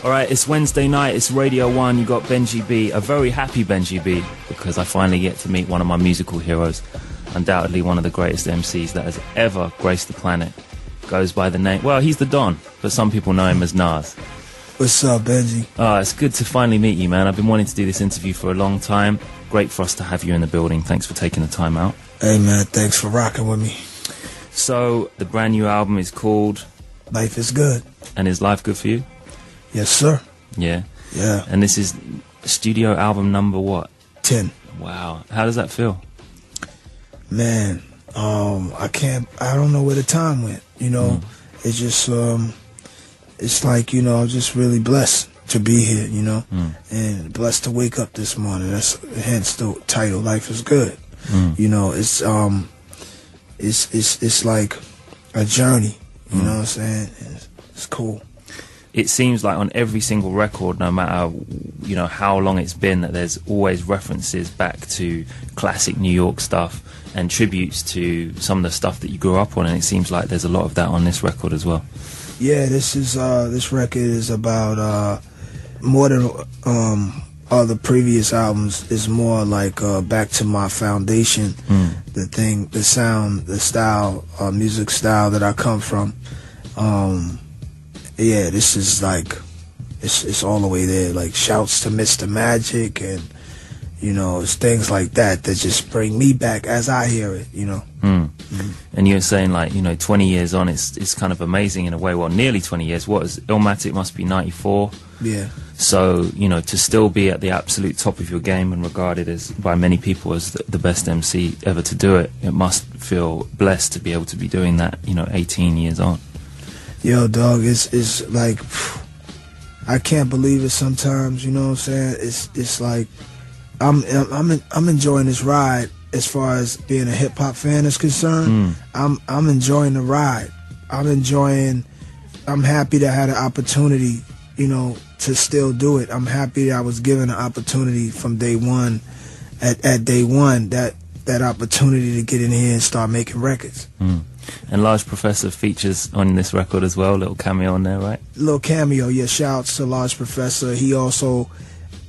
All right, it's Wednesday night, it's Radio 1, you got Benji B, a very happy Benji B, because I finally get to meet one of my musical heroes, undoubtedly one of the greatest MCs that has ever graced the planet. Goes by the name, well, he's the Don, but some people know him as Nas. What's up, Benji? It's good to finally meet you, man. I've been wanting to do this interview for a long time. Great for us to have you in the building. Thanks for taking the time out. Hey, man, thanks for rocking with me. So, the brand new album is called... Life is Good. And is life good for you? Yes, sir. Yeah? Yeah. And this is studio album number what? 10. Wow. How does that feel? Man, I don't know where the time went, you know. It's just, it's like, you know, I'm just really blessed to be here, you know, and blessed to wake up this morning. That's hence the title, Life is Good. You know, it's like a journey, you know what I'm saying? It's cool. It seems like on every single record, no matter, you know, how long it's been, that there's always references back to classic New York stuff and tributes to some of the stuff that you grew up on, and it seems like there's a lot of that on this record as well. Yeah, this record is about more than all the previous albums. Is more like back to my foundation, the sound, the style, music style that I come from. Yeah, this is like, it's all the way there. Like shouts to Mr. Magic, and you know, it's things like that that just bring me back as I hear it. You know. And you're saying, like, you know, 20 years on, it's kind of amazing in a way. Well, nearly 20 years. What is Illmatic? Must be 94. Yeah. So, you know, to still be at the absolute top of your game and regarded as by many people as the best MC ever to do it, it must feel blessed to be able to be doing that, you know, 18 years on. Yo, dog, it's like, I can't believe it sometimes, you know what I'm saying? It's like, I'm enjoying this ride as far as being a hip-hop fan is concerned. I'm enjoying the ride. I'm happy to have the opportunity, you know, to still do it. I'm happy that I was given an opportunity from day one, at day one, that opportunity to get in here and start making records. And Large Professor features on this record as well, a little cameo on there, right? Little cameo, yeah, shouts to Large Professor. He also,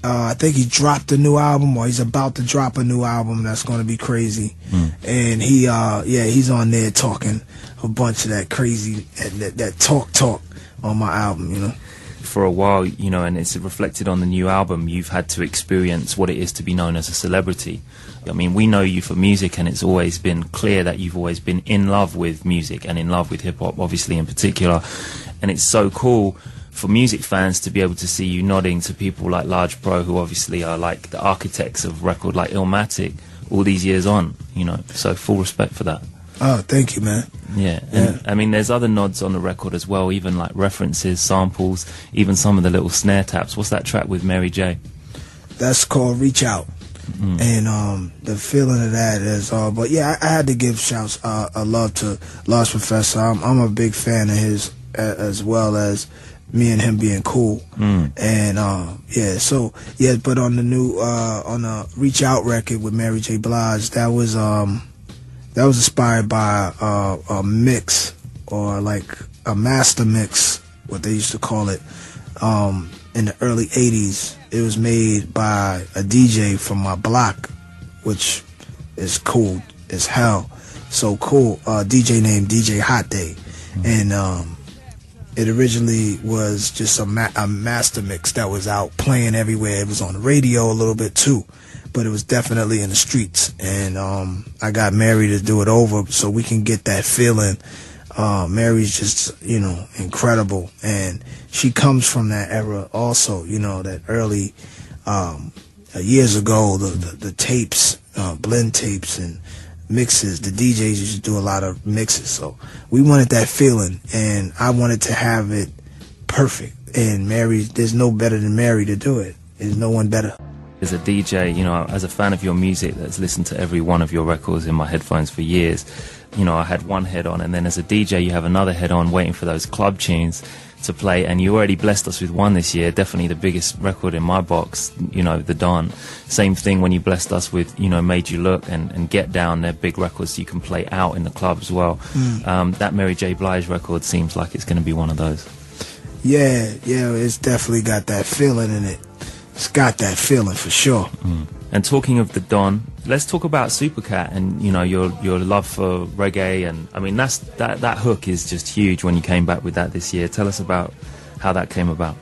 I think he dropped a new album, or he's about to drop a new album that's going to be crazy. And he, yeah, he's on there talking a bunch of that crazy, that talk on my album, you know. For a while, you know, and it's reflected on the new album, you've had to experience what it is to be known as a celebrity. I mean, we know you for music, and it's always been clear that you've always been in love with music and in love with hip-hop, obviously, in particular. And it's so cool for music fans to be able to see you nodding to people like Large Pro, who obviously are like the architects of record like Illmatic all these years on, you know. So full respect for that. Oh, thank you, man. Yeah, and I mean, there's other nods on the record as well, even like references, samples, even some of the little snare taps. What's that track with Mary J? That's called Reach Out. And the feeling of that is, but yeah, I had to give shouts, a love to Large Professor. I'm a big fan of his, as well as me and him being cool. And yeah, so yeah, but on the new on the Reach Out record with Mary J. Blige, that was inspired by a mix, or like a master mix, what they used to call it, in the early 80s. It was made by a DJ from my block, which is cool as hell. So cool. DJ named DJ Hot Day. And it originally was just a master mix that was out playing everywhere. It was on the radio a little bit too, but it was definitely in the streets. And I got Mary to do it over so we can get that feeling. Mary's just, you know, incredible, and she comes from that era also, you know, that early years ago, the tapes, blend tapes and mixes. The DJs used to do a lot of mixes, so we wanted that feeling, and I wanted to have it perfect. And Mary, there's no better than Mary to do it. There's no one better. As a DJ, you know, as a fan of your music that's listened to every one of your records in my headphones for years, you know, I had one head on, and then as a DJ you have another head on waiting for those club tunes to play, and you already blessed us with one this year, definitely the biggest record in my box, you know, The Don. Same thing when you blessed us with, you know, Made You Look and Get Down. They're big records you can play out in the club as well. That Mary J. Blige record seems like it's going to be one of those. Yeah, it's definitely got that feeling in it. It's got that feeling for sure. And talking of the Don, let's talk about Supercat and your love for reggae. And I mean that hook is just huge when you came back with that this year. Tell us about how that came about.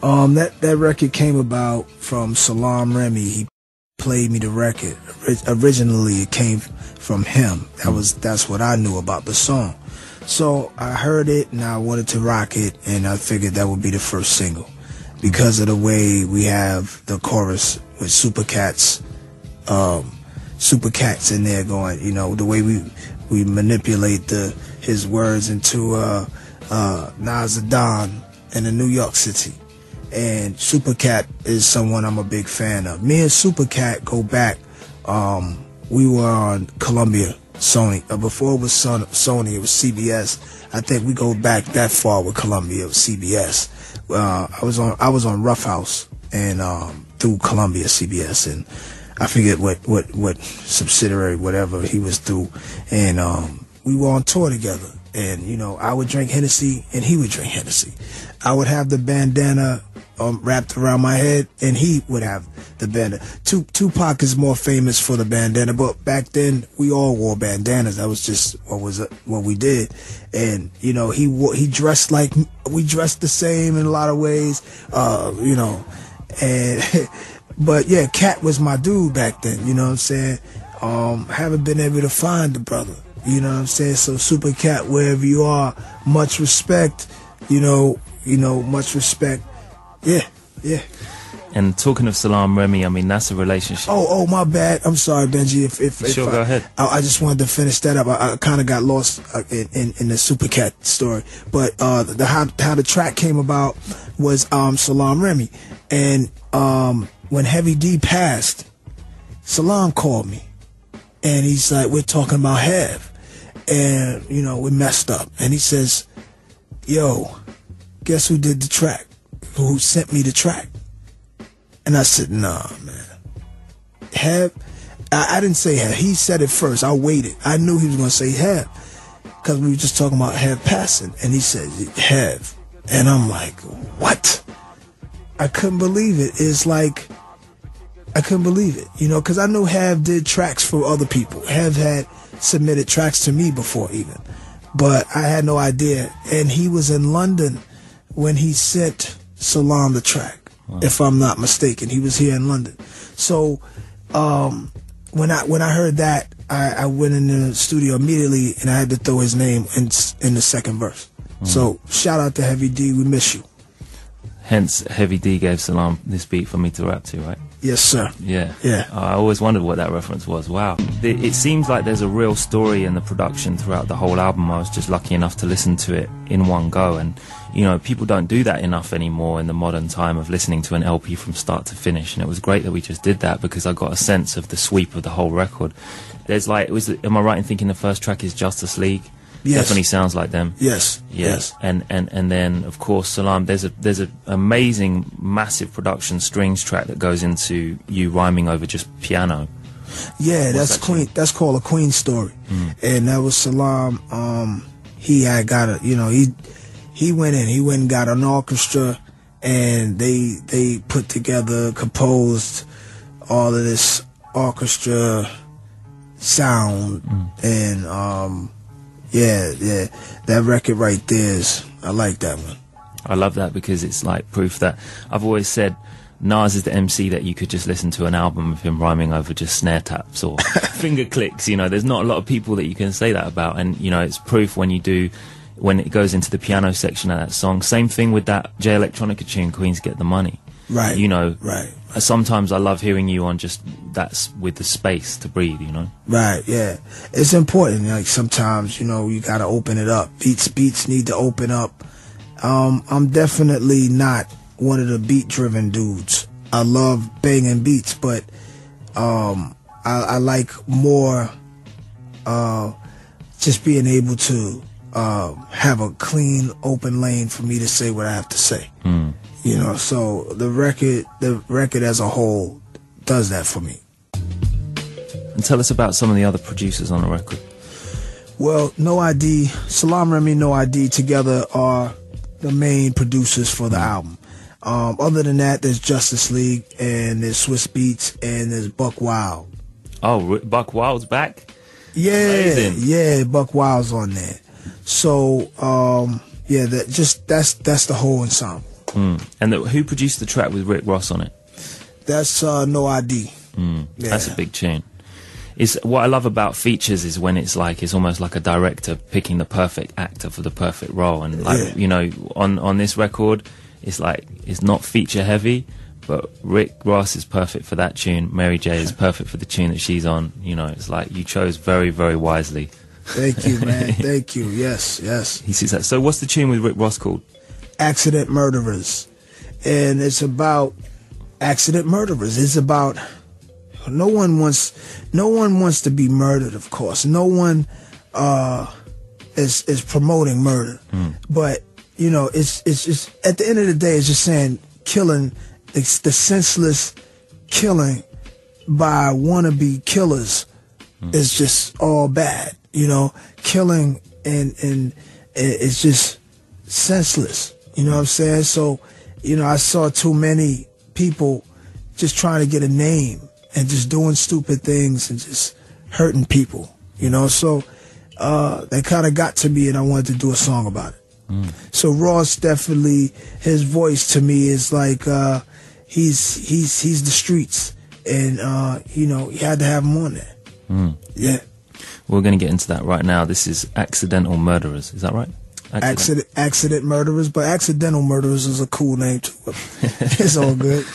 That record came about from Salam Remy. He played me the record. Originally, it came from him. That's what I knew about the song. So I heard it and I wanted to rock it, and I figured that would be the first single because of the way we have the chorus with Supercats in there going. The way we manipulate his words into Nas Don in the New York City. And Supercat is someone I'm a big fan of. Me and Supercat go back. We were on Columbia, Sony. Before it was Sony, it was CBS. I think we go back that far with Columbia. It was CBS. I was on Rough House and through Columbia CBS, and I forget what subsidiary, whatever he was through, and we were on tour together. And I would drink Hennessy and he would drink Hennessy. I would have the bandana wrapped around my head and he would have the bandana. Tupac is more famous for the bandana, but back then we all wore bandanas. That was just what we did. And he dressed like we dressed the same in a lot of ways. And but yeah, Cat was my dude back then. You know what I'm saying? Haven't been able to find the brother. You know what I'm saying? So Supercat, wherever you are, much respect. Much respect. Yeah. And talking of Salam Remy, I mean that's a relationship. Oh, my bad. I'm sorry, Benji. Sure, go ahead. I just wanted to finish that up. I kind of got lost in the Supercat story, but how the track came about was Salam Remy, and when Heavy D passed, Salam called me, and he's like, "We're talking about Hev." And, we messed up. And he says, "Yo, guess who did the track? Who sent me the track?" And I said, "Nah, man. Hev?" I didn't say Hev. He said it first. I waited. I knew he was going to say Hev because we were just talking about Hev passing. And he said, "Hev." And I'm like, what? I couldn't believe it. It's like, I couldn't believe it, because I knew Hev did tracks for other people. Hev had submitted tracks to me before even, but I had no idea. And he was in London when he sent Salam the track. Wow. If I'm not mistaken, he was here in London. So when I heard that, I went in the studio immediately and I had to throw his name in the second verse. So shout out to Heavy D, we miss you. Hence, Heavy D gave Salam this beat for me to rap to, right? Yes, sir. Yeah. Yeah. I always wondered what that reference was. Wow. It seems like there's a real story in the production throughout the whole album. I was just lucky enough to listen to it in one go. And, people don't do that enough anymore in the modern time of listening to an LP from start to finish. And it was great that we just did that because I got a sense of the sweep of the whole record. There's am I right in thinking the first track is Justice League? Yes. Definitely sounds like them. Yes. Yeah. Yes. And then of course Salam. There's a amazing massive production strings track that goes into you rhyming over just piano. Yeah, that's Queen. That's called a Queen story, and that was Salam. He had got he went and got an orchestra, and they put together, composed all of this orchestra sound, and yeah, that record right there I like that one. I love that because it's like proof that I've always said Nas is the MC that you could just listen to an album of him rhyming over just snare taps or finger clicks. There's not a lot of people that you can say that about, and it's proof when it goes into the piano section of that song. Same thing with that J Electronica tune, Queens Get the Money. Right. Right. Sometimes I love hearing you on just that's with the space to breathe, Right, yeah. It's important. Like sometimes, you gotta open it up. Beats need to open up. I'm definitely not one of the beat driven dudes. I love banging beats, but I like more just being able to have a clean, open lane for me to say what I have to say. So the record as a whole does that for me. And tell us about some of the other producers on the record. Well, No ID, Salam Remy, No ID together are the main producers for the album. Other than that, there's Justice League, and there's Swiss Beats, and there's Buck Wild. Oh, Buck Wild's back? Yeah, Amazing. yeah, Buck Wild's on there. So, yeah, that's the whole ensemble. And who produced the track with Rick Ross on it? That's No ID. Yeah. That's a big tune. What I love about features is when it's almost like a director picking the perfect actor for the perfect role. And you know, on this record, it's not feature heavy, but Rick Ross is perfect for that tune. Mary J is perfect for the tune that she's on. You know, it's like you chose very, very wisely. Thank you, man. Thank you. Yes, yes. He sees that. So what's the tune with Rick Ross called? Accident Murderers. And it's about accident murderers. It's about no one wants to be murdered, of course. No one is promoting murder. But you know, it's just at the end of the day, it's just saying killing. It's the senseless killing by wannabe killers is just all bad. You know, killing and it's just senseless. You know what I'm saying? So, you know, I saw too many people just trying to get a name and just doing stupid things and just hurting people. You know, so they kind of got to me, and I wanted to do a song about it. So Ross, definitely, his voice to me is like he's the streets, and you know, you had to have him on there. Yeah. We're going to get into that right now. This is Accidental Murderers. Is that right? Accident Murderers, but Accidental Murderers is a cool name too. It's all good.